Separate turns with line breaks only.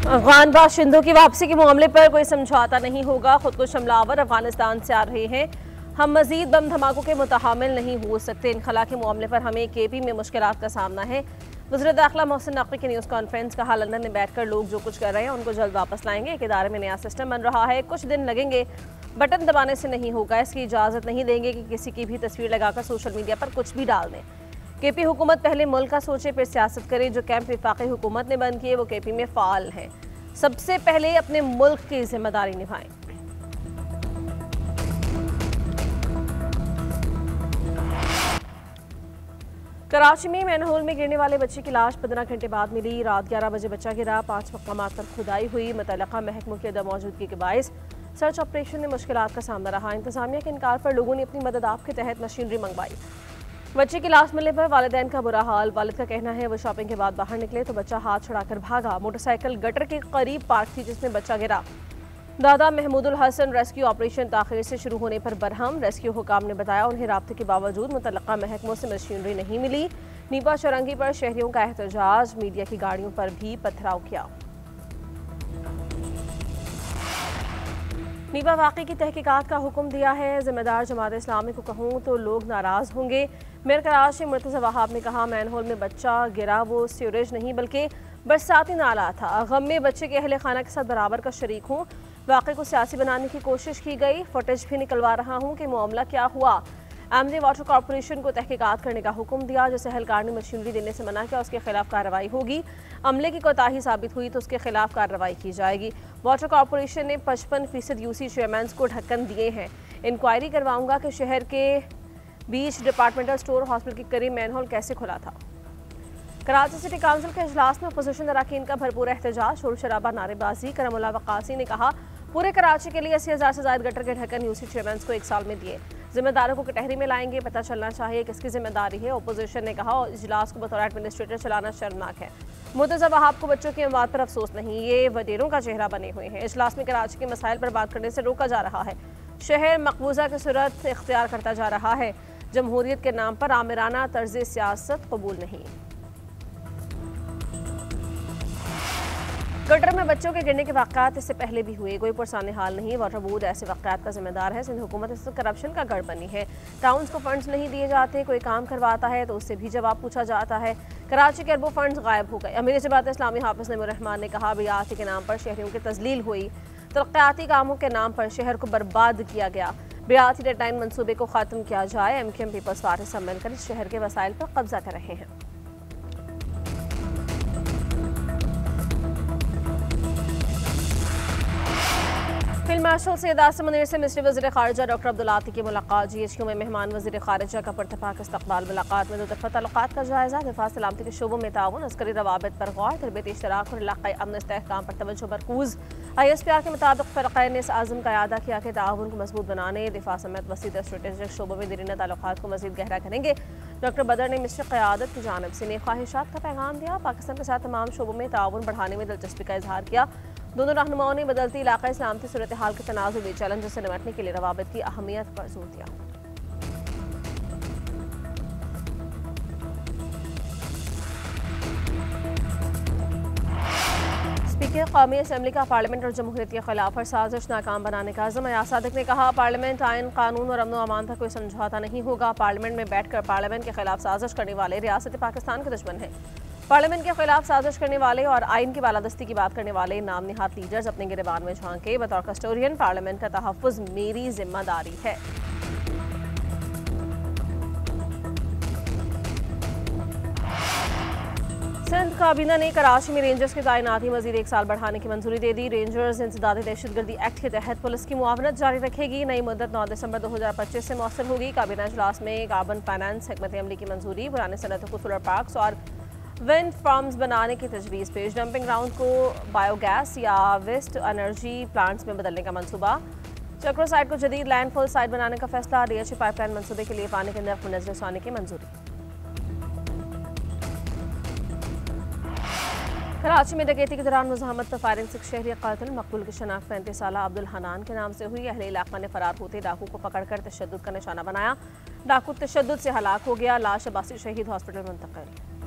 अफगान बाशिंदों की वापसी के मामले पर कोई समझौता नहीं होगा। खुद को हमलावर अफगानिस्तान से आ रहे हैं। हम मजीद बम धमाकों के मुतहम्मिल नहीं हो सकते। इनखला के मामले पर हमें केपी में मुश्किलात का सामना है। वज़ीर दाखिला मोहसिन नकवी की न्यूज़ कॉन्फ्रेंस। कहा, लंदन में बैठकर लोग जो कुछ कर रहे हैं उनको जल्द वापस लाएंगे। एक इदारे में नया सिस्टम बन रहा है, कुछ दिन लगेंगे, बटन दबाने से नहीं होगा। इसकी इजाज़त नहीं देंगे कि किसी की भी तस्वीर लगाकर सोशल मीडिया पर कुछ भी डाल दें। केपी हुकूमत पहले मुल्क का सोचे फिर सियासत करे। जो कैंप वफाकी हुकूमत ने बंद किए वो केपी में फ़ाल हैं। सबसे पहले अपने मुल्क की जिम्मेदारी निभाएं। कराची में मैनहोल में गिरने वाले बच्चे की लाश 15 घंटे बाद मिली। रात 11 बजे बच्चा गिरा। 5 मकामात पर खुदाई हुई। मुतल्लिका महकमों की अदम मौजूदगी के बायस सर्च ऑपरेशन में मुश्किलात का सामना रहा। इंतजामिया के इनकार पर लोगों ने अपनी मदद आप के तहत मशीनरी मंगवाई। बच्चे की लाश मिलने पर वालिदैन का बुरा हाल। वालिद का कहना है वो शॉपिंग के बाद बाहर निकले तो बच्चा हाथ छुड़ाकर भागा। मोटरसाइकिल गटर के करीब पार्क थी जिसमें बच्चा गिरा। दादा महमूदुल हसन रेस्क्यू ऑपरेशन ताखिर से शुरू होने पर बरहम। रेस्क्यू हुकाम ने बताया उन्हें राब्ते के बावजूद मुतल्लिका महकमों से मशीनरी नहीं मिली। नीपा चौरंगी पर शहरियों का एहतजाज। मीडिया की गाड़ियों पर भी पथराव किया। नीपा वाक़ई की तहकीकात का हुक्म दिया है। जिम्मेदार जमात इस्लामी को कहूँ तो लोग नाराज़ होंगे। मेयर कराची मुर्तज़ा वहाब ने कहा, मैनहोल में बच्चा गिरा वो सीवरेज नहीं बल्कि बरसाती नाला था। गम में बच्चे के अहले खाना के साथ बराबर का शरीक हूँ। वाक़े को सियासी बनाने की कोशिश की गई। फुटेज भी निकलवा रहा हूँ कि मामला क्या हुआ। आमदी वाटर कॉरपोरेशन को तहकीकात करने का हुक्म दिया। जिसे एहलकार ने मशीनरी देने से मना किया उसके खिलाफ कार्रवाई होगी। अमले की कोताही साबित हुई तो उसके खिलाफ कार्रवाई की जाएगी। वाटर कॉरपोरेशन ने 55% यूसी चेयरमैन को ढक्कन दिए हैं। इंक्वायरी करवाऊंगा कि शहर के बीच डिपार्टमेंटल स्टोर हॉस्पिटल के करीब मैनहोल कैसे खुला था। कराची सिटी काउंसिल के इजलास में अपोजिशन अरकान का भरपूर एहतजाज, शोर शराबा, नारेबाजी। करमुल्लाह वकासी ने कहा पूरे कराची के लिए 80,000 से ज्यादा गटर के ढक्कन यूसी चेयरमैन को 1 साल में दिए। जिम्मेदारों को कटहरी में लाएंगे, पता चलना चाहिए किसकी जिम्मेदारी है। अपोजिशन ने कहा इजलास को बतौर एडमिनिस्ट्रेटर चलाना शर्मनाक है। मुर्तज़ा वहाब को बच्चों की अमवात पर अफसोस नहीं, ये वडेरों का चेहरा बने हुए हैं। इजलास में कराची के मसाइल पर बात करने से रोका जा रहा है। शहर मकबूजा की सूरत इख्तियार करता जा रहा है। जमहूरियत के नाम पर आमिराना तर्ज सियासत कबूल नहीं। गटर में बच्चों के गिरने के वाक़ात इससे पहले भी हुए, कोई पुरसाने हाल नहीं। वाटर बोर्ड ऐसे वाक़ात का जिम्मेदार है। सिंध हुकूमत इससे करप्शन का गढ़ बनी है। टाउन्स को फंड्स नहीं दिए जाते, कोई काम करवाता है तो उससे भी जवाब पूछा जाता है। कराची के अरबों फंड्स गायब हो गए। अमीर जमात इस्लामी हाफिज नईमुर रहमान ने कहा बियाती के नाम पर शहरियों की तजलील हुई। तरक्याती कामों के नाम पर शहर को बर्बाद किया गया। बियाती डेडलाइन मनसूबे को ख़त्म किया जाए। MKM पीपल्स पार्टी सब मिलकर इस शहर के वसाइल पर कब्जा कर रहे हैं। फील्ड मार्शल सैयद आसिम मुनीर से मिस्री वज़ीर ख़ारिजा डॉक्टर अब्दुल आती की मुलाकात। GHQ में मेहमान वज़ीर ख़ारिजा का पुरतफाक इस्तक़बाल। मुलाकात में दोतरफ़ा तल्लुक़ात का जायज़ा, दिफ़ा सलामती के शोबों में ताउन, अस्करी रवाबित पर गौर, तरबियती इश्तराक और इलाक़ाई अमन इस्तेहकाम पर तवज्जो मरकूज़। ISPR के मुताबिक फ़रक़ैन ने इस आज़म का इआदा किया कि ताउन को मज़बूत बनाने, दिफ़ा समेत वसीअ स्ट्रेटेजिक शोबों में दीरीना ताल्लुक़ात को मज़ीद गहरा करेंगे। डॉक्टर बदर ने मिस्री क़यादत की जानिब से नेक ख्वाहिशात का पैगाम दिया। पाकिस्तान के साथ तमाम शोबों में ताउन बढ़ाने में दिलचस्पी का इजहार किया। दोनों रहनुमाओं ने बदलती इलाक़ाई सलामती सूरत हाल के तनाज़ुर चैलेंजों से निपटने के लिए रवाबित की अहमियत पर जोर दिया। स्पीकर कौमी असम्बली का पार्लियामेंट और जमहूरियत के खिलाफ और साजिश नाकाम बनाने का अज़्म। अयाज सादिक ने कहा पार्लियामेंट, आइन, कानून और अमन व अमान पर कोई समझौता नहीं होगा। पार्लियामेंट में बैठकर पार्लियामेंट के खिलाफ साजिश करने वाले रियासत पाकिस्तान के दुश्मन हैं। पार्लियामेंट के खिलाफ साजिश करने वाले और आइन की बालादस्ती की बात करने वाले नाम निहाद लीडर्स अपने गिरबान में झांके। बतौर कस्टोडियन पार्लियामेंट का तहफ़्फ़ुज़ मेरी जिम्मेदारी है। सिंध काबीना ने कराची में रेंजर्स की तैनाती मजीद 1 साल बढ़ाने की मंजूरी दे दी। रेंजर्स इंसदादी दहशतगर्दी एक्ट के तहत पुलिस की मुआवनत जारी रखेगी। नई मुद्दत 9 दिसंबर 2025 से मौसर होगी। काबीना इजलास में कार्बन फाइनेंस हिकमत अमली की मंजूरी। पुराने सनतों को सोलर पार्क्स और विंड फार्म्स बनाने की तजवीज़ पेश। डंपिंग ग्राउंड को बायोगैस या वेस्ट एनर्जी प्लांट्स में बदलने का मंसूबा। चक्रो साइट को जदीद लैंडफॉल साइट बनाने का फैसला। DHA पाइपलाइन मंसूबे के लिए पानी के नर्फ में नजरसानी की मंजूरी। कराची में डकैती के दौरान मुज़ाहमत पर फायरिंग से शहरी कातिल मकबूल की शनाख्त 35 साला अब्दुल हनान के नाम से हुई। अहले इलाका ने फरार होते डाकू को पकड़कर तशद्दुद का निशाना बनाया। डाकू तशद्दुद से हलाक हो गया। लाश अब्बासी शहीद हॉस्पिटल मुंतकिल।